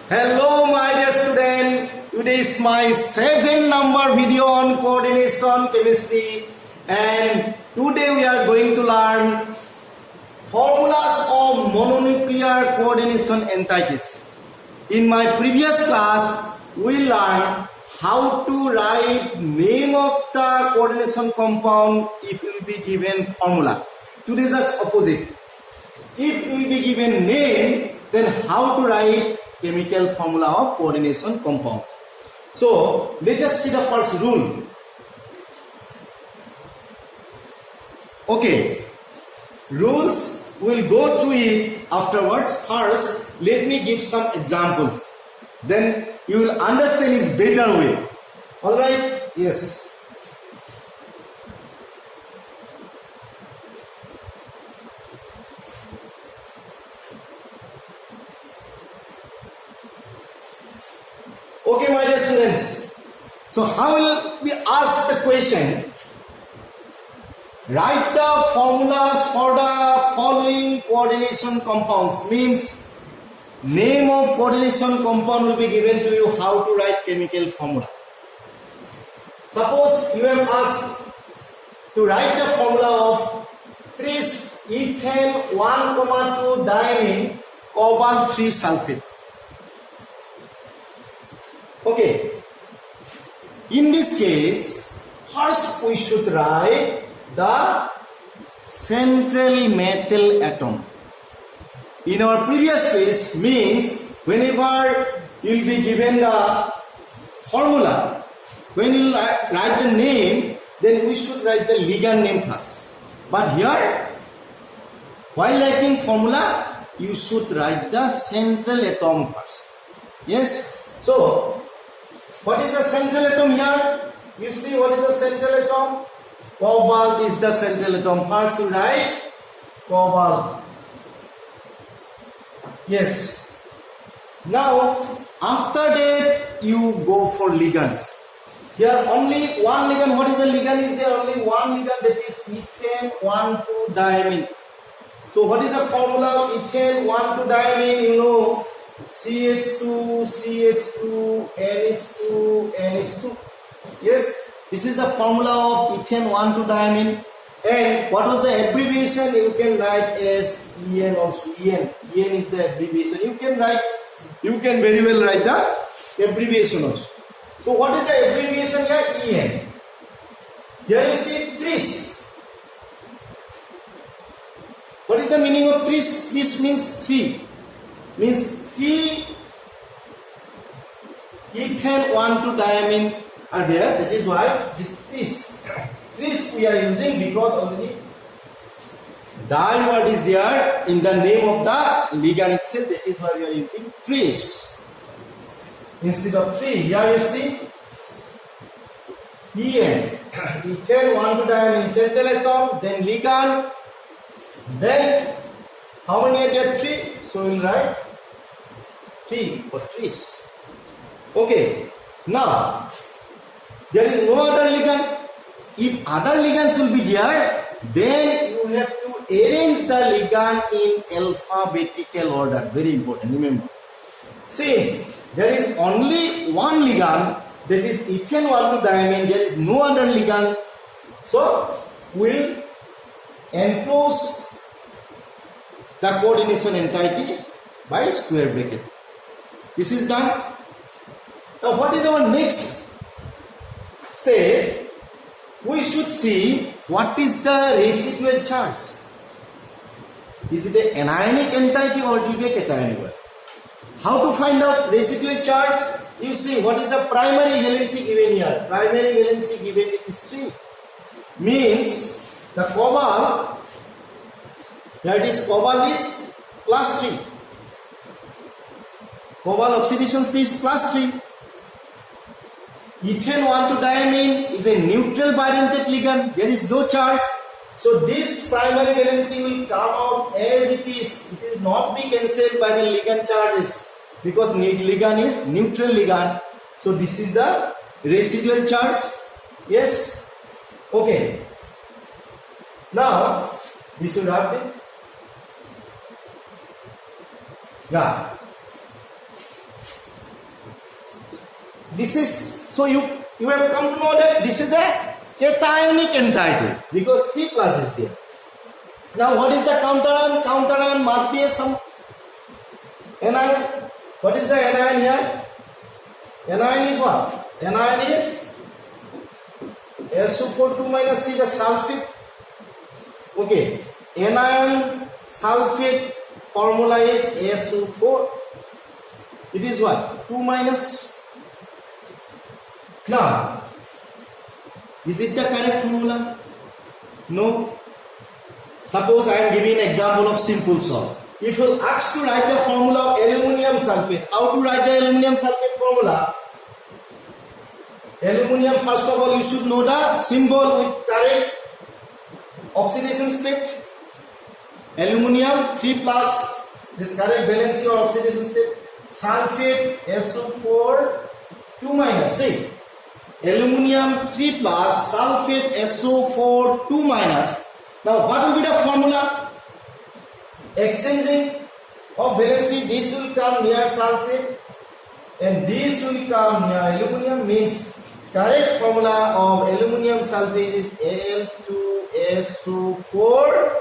Hello my dear student, today is my 7 number video on coordination chemistry and today we are going to learn formulas of mononuclear coordination entities. In my previous class we learned how to write name of the coordination compound if you will be given formula. Today is just opposite. If you will be given name, then how to write chemical formula of coordination compounds. So let us see the first rule. Okay, rules we'll go through it afterwards. First, let me give some examples. Then you will understand it better way. Alright? Yes. Okay, my dear students. So how will we ask the question? Write the formulas for the following coordination compounds. Means name of coordination compound will be given to you how to write chemical formula. Suppose you have asked to write the formula of tris ethane 1,2 diamine cobalt 3 sulfate. Okay, in this case, first we should write the central methyl atom. In our previous case, means whenever you will be given the formula, when you write the name, then we should write the ligand name first. But here, while writing formula, you should write the central atom first. Yes, so what is the central atom here? You see what is the central atom? Cobalt is the central atom. First you write cobalt. Yes. Now after that you go for ligands. Here only one ligand. What is the ligand? Is there only one ligand, that is ethane 1,2 diamine. So what is the formula of ethane 1,2 diamine? You know, CH2, CH2, NH2, NH2. Yes, this is the formula of ethane 1,2 diamine. And what was the abbreviation? You can write as EN also. EN is the abbreviation. You can very well write the abbreviation also. So what is the abbreviation here? EN. Here you see tris. What is the meaning of tris? Tris means 3. Means 3 ethane 1,2 diamine are there. That is why this tris we are using, because already di word is there in the name of the ligand itself. That is why we are using tris instead of 3. Here you see En, ethane 1,2 diamine central atom, then ligand, then how many are there? 3. So we will write 3 for tris. Okay, now there is no other ligand. If other ligands will be there, then you have to arrange the ligand in alphabetical order. Very important, remember. Since there is only one ligand, that is ethane 1,2 diamine, there is no other ligand, so we will enclose the coordination entity by square bracket. This is done. Now what is our next step? We should see what is the residual charge. Is it an anionic entity or it will be a cationic one? How to find out residual charge? You see what is the primary valency given here. Primary valency given is 3. Means the cobalt, that is cobalt is plus 3. Cobalt oxidation state is plus 3. Ethane 1,2 diamine is a neutral bidentate ligand. There is no charge. So this primary valency will come out as it is. It is not be cancelled by the ligand charges, because ligand is neutral ligand. So this is the residual charge. Yes. Okay. Now this should happen. Yeah. This is, so you have come to know that this is a cationic entity because 3 plus is there. Now what is the counter-ion? Counter-ion must be some anion. What is the anion here? Anion is what? Anion is SO4 2 minus C, the sulfate. Okay, anion sulfate formula is SO4. It is what? 2 minus. Now, is it the correct formula? No. Suppose I am giving an example of simple salt. If you ask to write the formula of aluminum sulfate, how to write the aluminum sulfate formula? Aluminum, first of all, you should know the symbol with correct oxidation state. Aluminum 3 plus, this correct valency or oxidation state. Sulfate SO4 2 minus. See, aluminum 3 plus, sulfate SO4 2 minus. Now what will be the formula? Exchanging of valency, this will come near sulfate and this will come near aluminum, means correct formula of aluminum sulfate is Al2SO4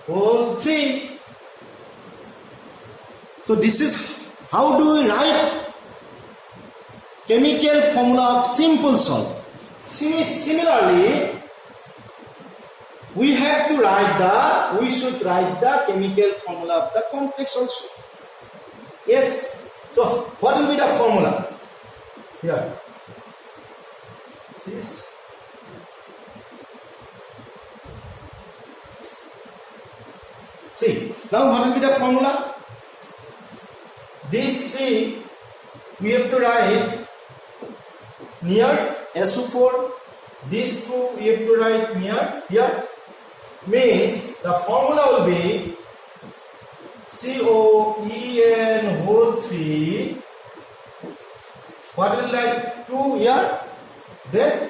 whole 3. So this is how do we write chemical formula of simple salt. Similarly, we should write the chemical formula of the complex also. Yes. So what will be the formula? Here. Yes. See, now what will be the formula? These 3 we have to write near SO4. These 2 we have to write near here. Means the formula will be COEN whole 3. What will write 2 here? Then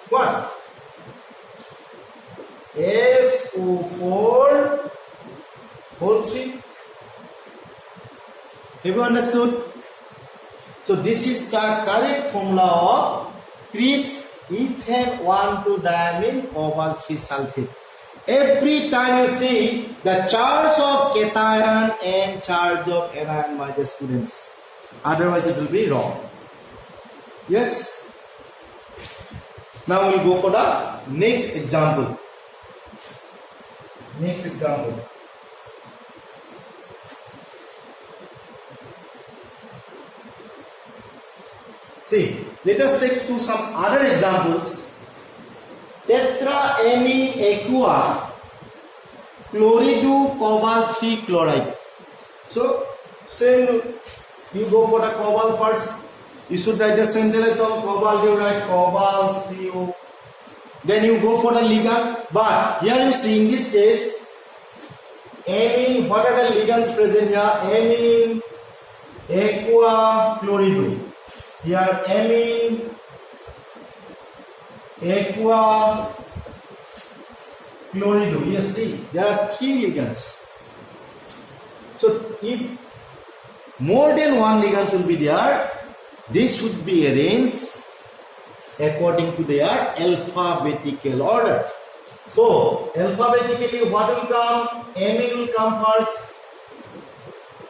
what? SO4 whole 3. Have you understood? So this is the correct formula of tris-ethane 1,2-diamine cobalt 3 sulfate. Every time you see the charge of cation and charge of anion, my dear students. Otherwise it will be wrong. Yes? Now we will go for the next example. Next example. See, let us take to some other examples. Tetraamine aqua chlorido cobalt 3 chloride. So, same, you go for the cobalt first. You should write the centeletone cobalt, you write cobalt CO. Then you go for the ligand. But here you see in this case, amine, what are the ligands present here? Amine aqua chlorido. Here amine aqua chlorido. You see, there are 3 ligands. So if more than 1 ligands will be there, this should be arranged according to their alphabetical order. So alphabetically, what will come? Amine will come first.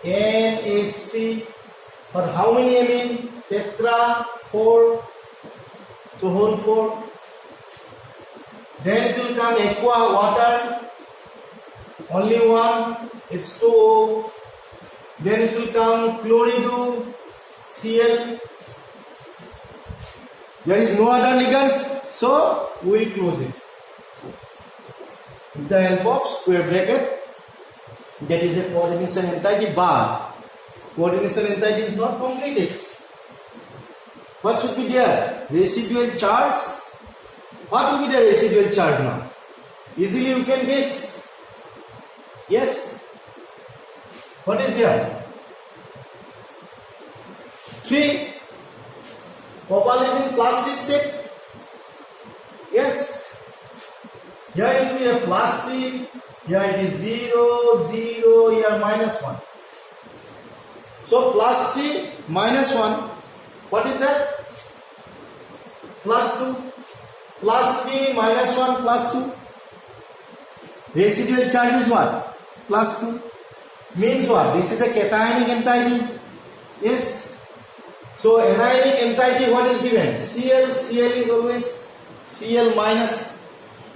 NH3. But how many amine? Tetra 4. So whole 4. Then it will come aqua, water. Only 1. It's 2O. Then it will come chlorido, Cl. There is no other ligands, so we will close it with the help of square bracket. That is a coordination entity, but coordination entity is not completed. What should be there? Residual charge. What will be the residual charge now? Easily you can guess. Yes. What is here? 3. Cobalt is in plus 3 state. Yes. Here it will be a plus 3. Here it is 0, 0, here minus 1. So plus 3 minus 1. What is that? Plus 2. Plus 3 minus 1 plus 2. Residual charge is what? Plus 2. Means what? This is a cationic entity. Yes. So anionic entity what is given? Cl. Cl is always Cl minus.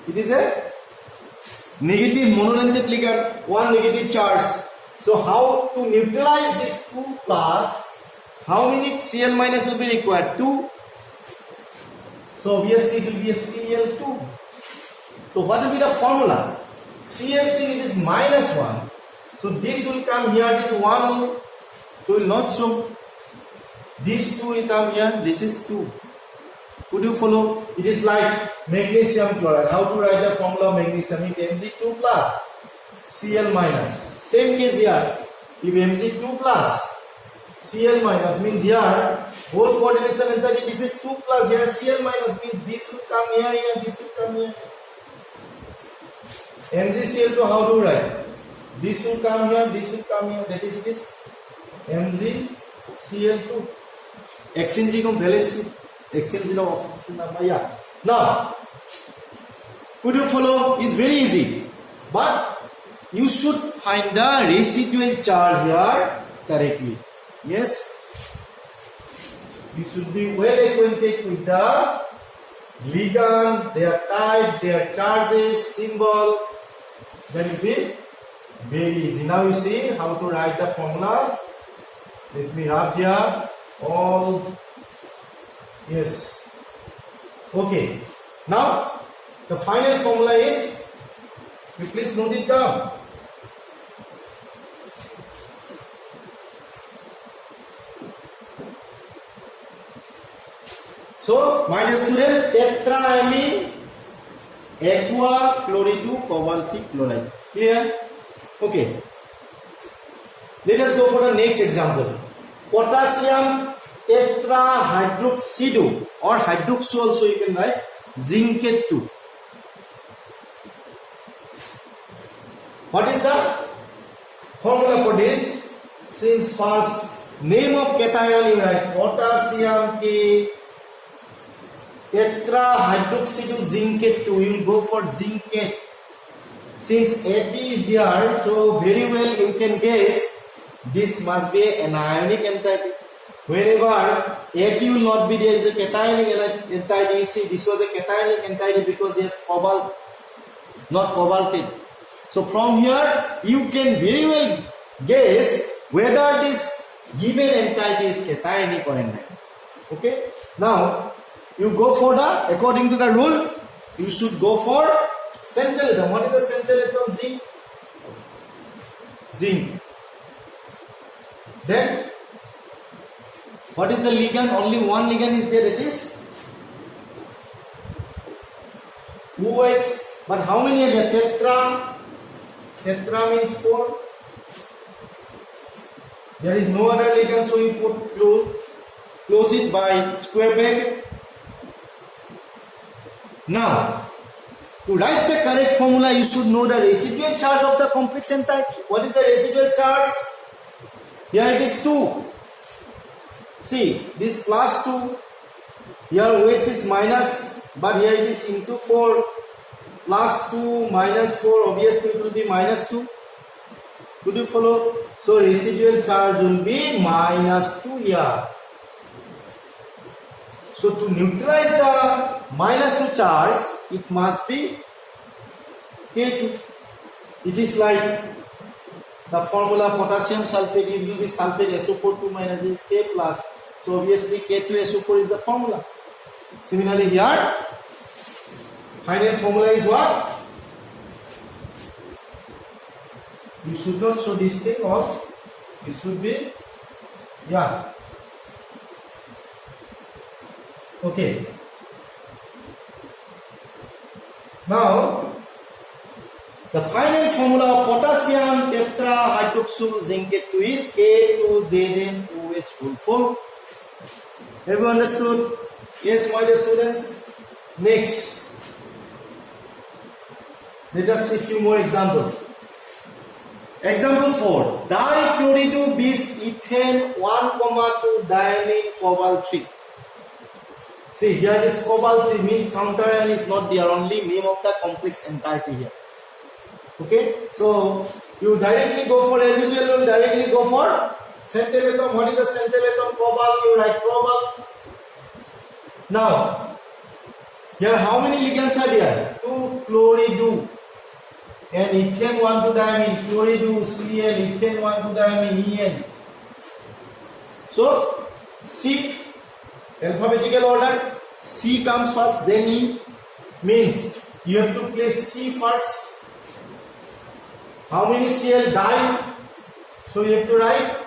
It is a negative monodentate ligand, one negative charge. So how to neutralize this 2 plus? How many Cl minus will be required? 2. So obviously it will be a Cl2. So what will be the formula? Cl is minus 1. So this will come here, this 1 only. So will not show. This 2 will come here, this is 2. Could you follow? It is like magnesium chloride. How to write the formula of magnesium? If Mg2 plus Cl minus. Same case here. If Mg2 plus Cl minus means here both coordination entity, this is 2 plus here Cl minus means this will come here, this will come here. MgCl2 how to write? This will come here, this will come here. That is this MgCl2. Exchange of valency, exchange of oxidation number. Yeah. Now, could you follow? It's very easy, but you should find the residual charge here correctly. Yes. You should be well acquainted with the ligand, their type, their charges, symbol. Then it will be very easy. Now you see how to write the formula. Let me write here all. Yes. Okay. Now the final formula is, you please note it down. So, my dear student, tetraamine aqua chloride cobalt chloride. Clear? Okay. Let us go for the next example. Potassium tetrahydroxide or hydroxy also you can write. Zincate 2. What is the formula for this? Since first name of cation you write potassium K tetrahydroxide zincate 2. You will go for zincate. Since At is here, so very well you can guess this must be an ionic entity. Whenever At will not be there, is a cationic entity. You see, this was a cationic entity because yes, cobalt, not cobaltate. So from here you can very well guess whether this given entity is cationic or anionic. Okay. Now you go for the, according to the rule, you should go for central atom. What is the central atom? Zinc. Zinc. Then what is the ligand? Only one ligand is there, that is OH. But how many are there? Tetra. Tetra means 4. There is no other ligand, so you put close it by square bracket. Now, to write the correct formula, you should know the residual charge of the complex entity. What is the residual charge? Here it is 2. See, this plus 2. Here OH is minus, but here it is into 4. Plus 2 minus 4, obviously it will be minus 2. Could you follow? So residual charge will be minus 2 here. So to neutralize the minus 2 charge, it must be K2. It is like the formula potassium sulfate, it will be sulfate SO4 2 minus is K plus. So obviously K2SO4 is the formula. Similarly here, final formula is what? You should not show this thing, or it should be, yeah. Okay. Now, the final formula of potassium tetrahydroxy zincate 2 is K2ZnOH whole 4. Have you understood? Yes, my dear students. Next, let us see few more examples. Example 4. Dichloride bis ethane 1,2 diamine cobalt 3. See here this cobalt 3 means counter ion is not there, only name of the complex entity here. Okay, so you directly go for, as usual, you directly go for central atom. What is the central atom? Cobalt, you write cobalt. Now, here how many ligands are there? 2 chloride and ethane 1,2 diamine, chloride Cl, ethane 1,2 diamine En. So, C, alphabetical order, C comes first, then E, means you have to place C first. How many Cl? Di. So you have to write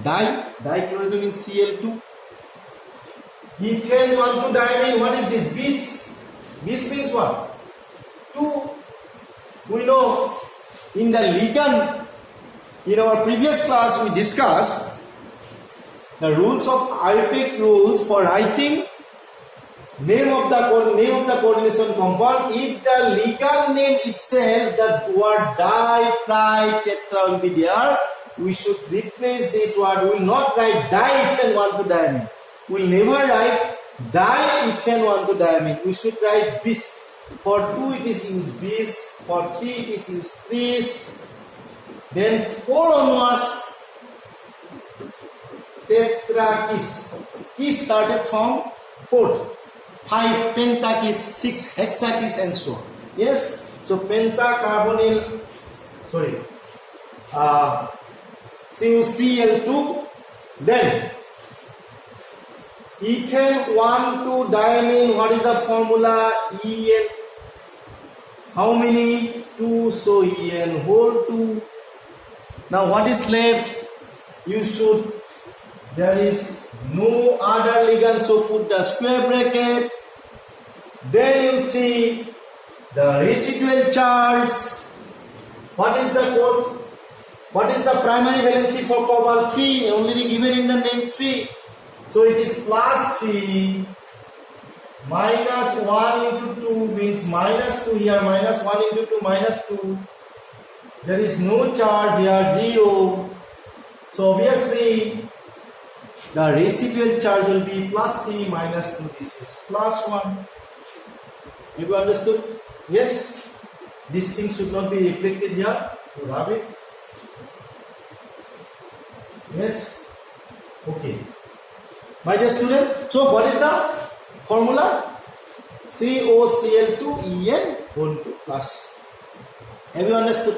dichloride means Cl2. Ethane 1,2 diamine, what is this? Bis. Bis means what? 2. We know in the ligand, in our previous class we discussed the rules of IUPAC rules for writing name of the coordination compound. If the ligand name itself, the word di, tri, tetra will be there, we should replace this word. We will not write diethane 1,2 diamine. We will never write diethane 1,2 diamine. We should write bis. For 2 it is used bis, for 3 it is used tris, then 4 onwards tetrakis. Kis started from 4th, 5 pentakis, 6 hexakis and so on. Yes, so pentacarbonyl, CuCl2, then ethane 1,2 diamine, what is the formula? En. How many? 2, so En whole 2. Now what is left? You should, there is no other ligand, so put the square bracket. Then you see the residual charge. What is the code? What is the primary valency for cobalt 3? Already given in the name 3. So it is plus 3 minus 1 into 2 means minus 2 here, minus 1 into 2 minus 2. There is no charge here, 0. So obviously the residual charge will be plus 3 minus 2. This is plus 1. Have you understood? Yes? This thing should not be reflected here. You have it? Yes? Okay. My dear student, so what is the formula? COCl2En whole 2 plus. Have you understood?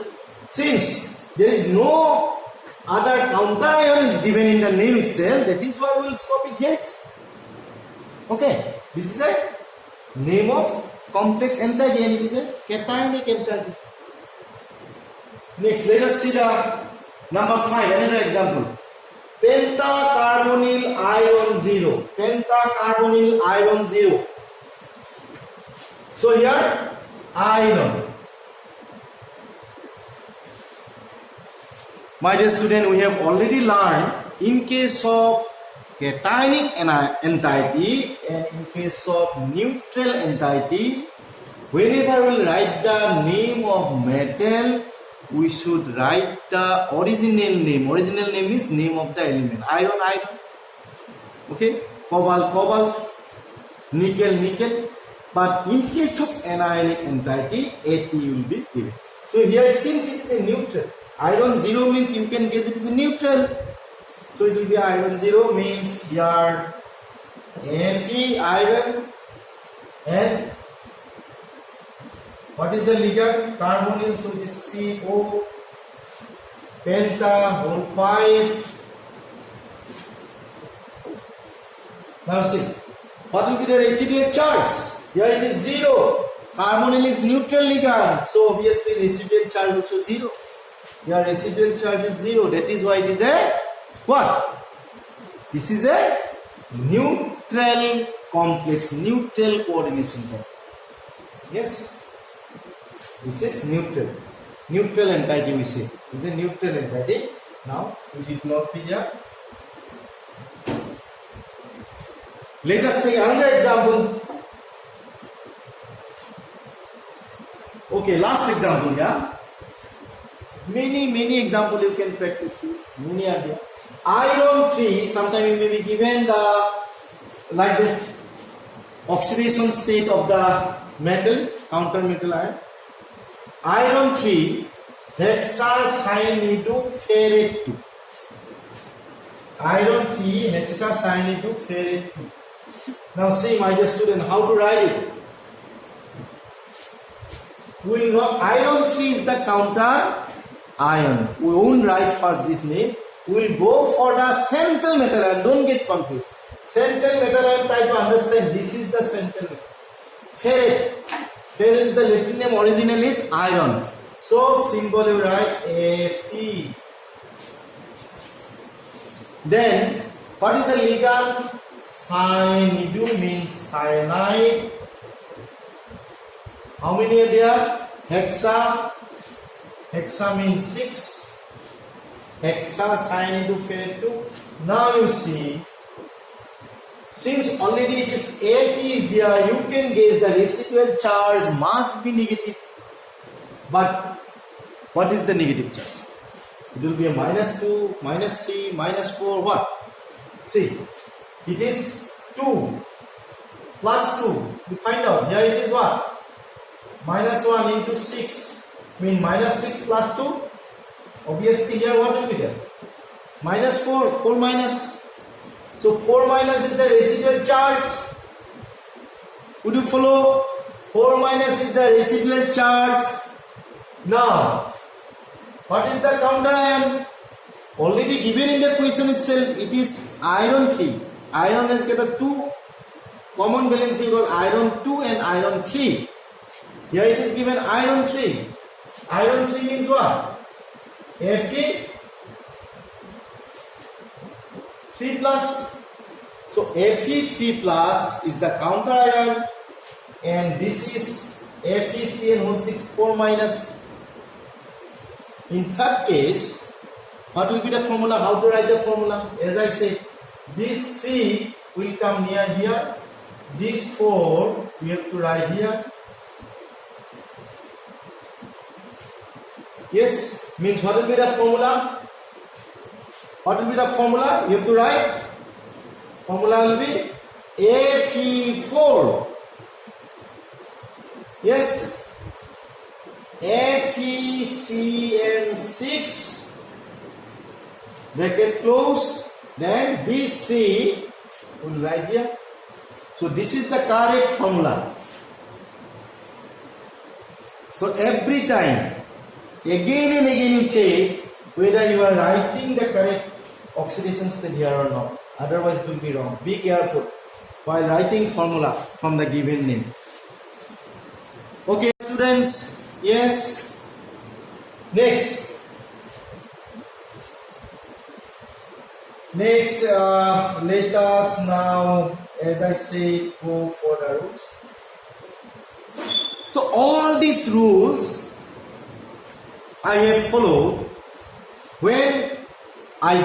Since there is no other counter ion is given in the name itself, that is why we will stop it here. Okay, this is the name of complex entity and it is a cationic entity. Next, let us see the number 5, another example. Pentacarbonyl iron 0. Pentacarbonyl iron 0. So here, iron. My dear student, we have already learned in case of cationic entity and in case of neutral entity, whenever we write the name of metal, we should write the original name. Original name means name of the element. Iron, iron. Okay. Cobalt, cobalt. Nickel, nickel. But in case of anionic entity, At will be given. So here since it is a neutral, iron 0 means you can guess it is a neutral. So it will be iron 0 means here Fe, iron, and what is the ligand? Carbonyl, so it is CO, penta, whole 5. Now see, what will be the residual charge? Here it is 0. Carbonyl is neutral ligand, so obviously residual charge also 0. Here residual charge is 0. That is why it is a what? This is a neutral complex, neutral coordination complex. Yes. This is neutral. Neutral entity we say. This is a neutral entity. Now, we did not be there. Let us take another example. Okay, last example, yeah. Many example you can practice this. Many are there. Iron 3, sometimes you may be given the like the oxidation state of the metal, counter metal ion. Iron 3, hexacyanidopherate 2. Iron 3, hexacyanidopherate 2. Now see, my dear student, how to write it? We will know iron 3 is the counter ion. We won't write first this name. We will go for the central metal ion. Don't get confused. Central metal ion, try to understand. This is the central metal. Ferrate. Ferrate is the Latin name, original is iron. So symbol you write Fe. Then what is the ligand? Cyanidu means cyanide. How many are there? Hexa. Hexa means 6. Hexacyanidopherate 2. Now you see, since already it is Ate is there, you can guess the residual charge must be negative. But what is the negative charge? It will be a -2, -3, -4, what? See, it is 2 plus 2. We find out. Here it is what? -1 into 6. Mean -6 plus 2. Obviously here what will be there? -4. 4 minus. So 4 minus is the residual charge. Would you follow? 4 minus is the residual charge. Now, what is the counter ion? Already given in the question itself, it is iron 3. Iron has got a 2 common valency was iron 2 and iron 3. Here it is given iron 3. Iron 3 means what? Fe 3 plus. So Fe3 plus is the counter ion, and this is FeCN6 4 minus. In such case, what will be the formula? How to write the formula? As I said, these 3 will come near here. These 4 we have to write here. Yes, means what will be the formula? What will be the formula? You have to write. Formula will be Fe4. Yes. FeCN6 bracket close, then these 3 will write here. So this is the correct formula. So every time, again and again you check whether you are writing the correct oxidation state here or not. Otherwise it will be wrong. Be careful while writing formula from the given name. Okay, students. Yes. Next, let us now, as I say, go for the rules. So all these rules I have followed when I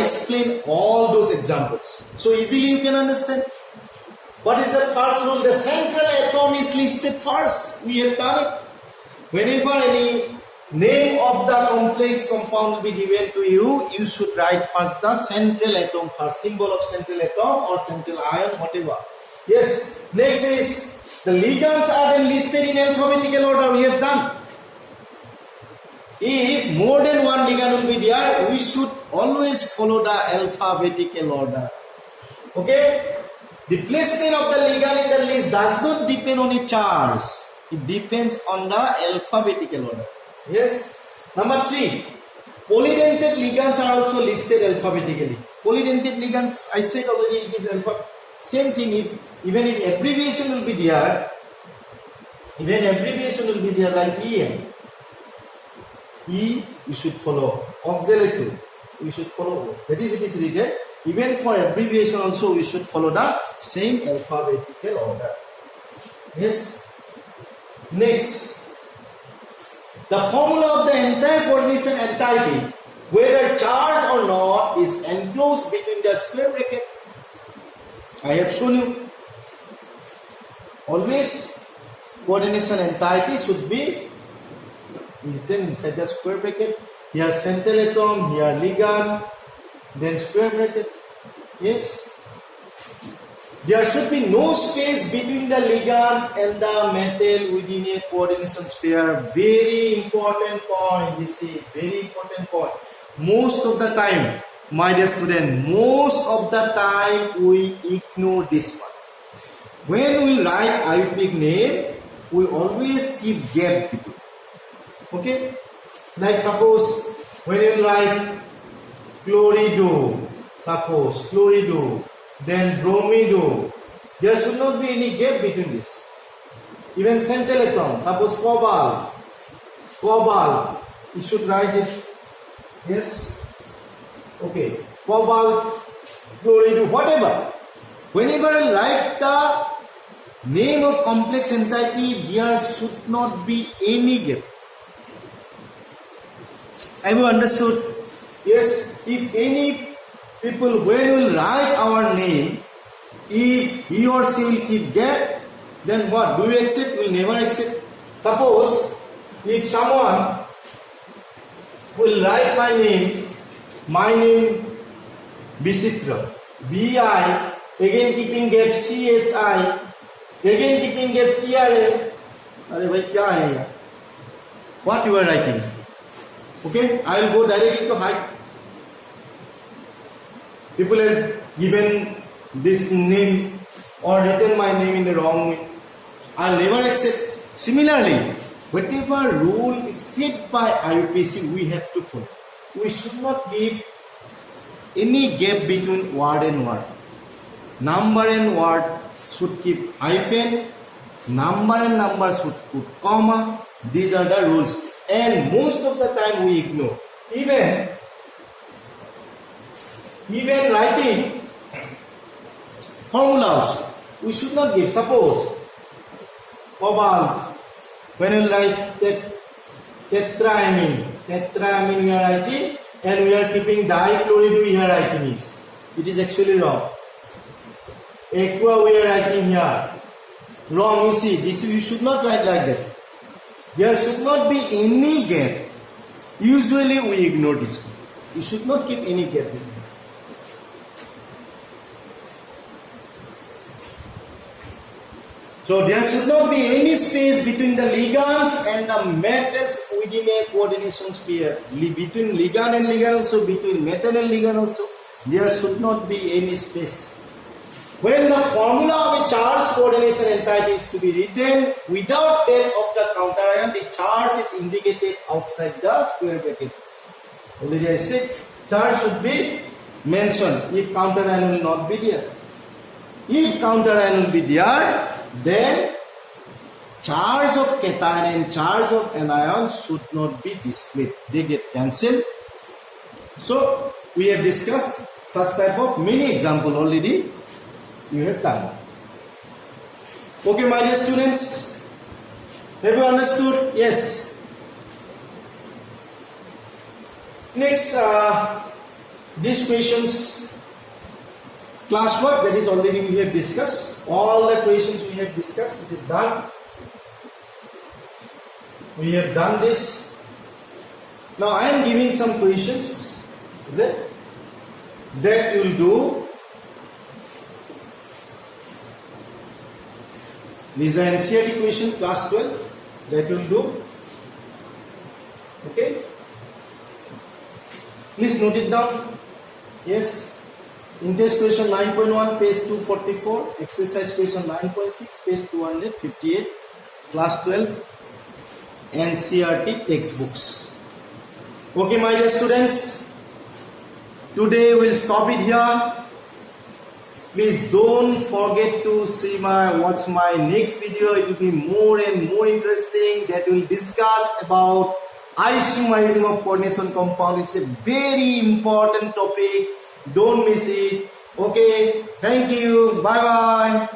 explain all those examples. So easily you can understand. What is the first rule? The central atom is listed first. We have done it. Whenever any name of the complex compound will be given to you, you should write first the central atom first, symbol of central atom or central ion, whatever. Yes. Next is the ligands are then listed in alphabetical order. We have done. If more than one ligand will be there, we should always follow the alphabetical order. Okay. The placement of the ligand in the list does not depend on its charge. It depends on the alphabetical order. Yes. Number 3. Polydentate ligands are also listed alphabetically. Polydentate ligands, I said already, it is alpha. Same thing, even if abbreviation will be there, like EM. E, you should follow. Oxalato, you should follow. That is, it is written. Even for abbreviation also, we should follow the same alphabetical order. Yes. Next, the formula of the entire coordination entity, whether charged or not, is enclosed between the square bracket. I have shown you. Always coordination entity should be written inside the square bracket. Here central atom, here ligand, then square bracket. Yes. There should be no space between the ligands and the metal within a coordination sphere. Very important point. This is very important point. Most of the time, my dear student, most of the time we ignore this part. When we write IUPAC name, we always keep gap between. Okay? Like suppose when you write chlorido, suppose chlorido, then bromido, there should not be any gap between this. Even central atom, suppose cobalt, you should write it. Yes. Okay. Cobalt, chlorido, whatever. Whenever you write the name of complex entity, there should not be any gap. Have you understood? Yes. If any people, when we write our name, if he or she will keep gap, then what? Do we accept? We will never accept. Suppose if someone will write my name Bicitra, B-I, again keeping gap C-H-I, again keeping gap T-R-A. Arey bhai, kya hai yaar? What you are writing? Okay, I will go directly to height. People have given this name or written my name in the wrong way. I will never accept. Similarly, whatever rule is set by IUPAC, we have to follow. We should not give any gap between word and word. Number and word should keep hyphen. Number and number should put comma. These are the rules. And most of the time we ignore. Even writing formulas, we should not give. Suppose cobalt, when you write tetraamine we are writing, and we are keeping dichlorido here writing is. It is actually wrong. Aqua we are writing here. Wrong, you see. This you should not write like that. There should not be any gap. Usually we ignore this. You should not keep any gap. So there should not be any space between the ligands and the metals within a coordination sphere. Between ligand and ligand also, between metal and ligand also, there should not be any space. When the formula of a charge coordination entity is to be written without help of the counter ion, the charge is indicated outside the square bracket. Already I said charge should be mentioned if counter ion will not be there. If counter ion will be there, then charge of cation and charge of anion should not be displayed. They get cancelled. So we have discussed such type of many example already. You have done. Okay, my dear students, have you understood? Yes. Next, these questions, classwork, that is already we have discussed. All the questions we have discussed, it is done. We have done this. Now I am giving some questions, is it? That you will do. This is the NCERT question, class 12, that you will do. Okay? Please note it down. Yes. In test question 9.1, page 244. Exercise question 9.6, page 258. Class 12, NCERT textbooks. Okay, my dear students. Today we'll stop it here. Please don't forget to watch my next video. It will be more and more interesting. That will discuss about isomerism of coordination compound. It's a very important topic. Don't miss it. Okay. Thank you. Bye bye.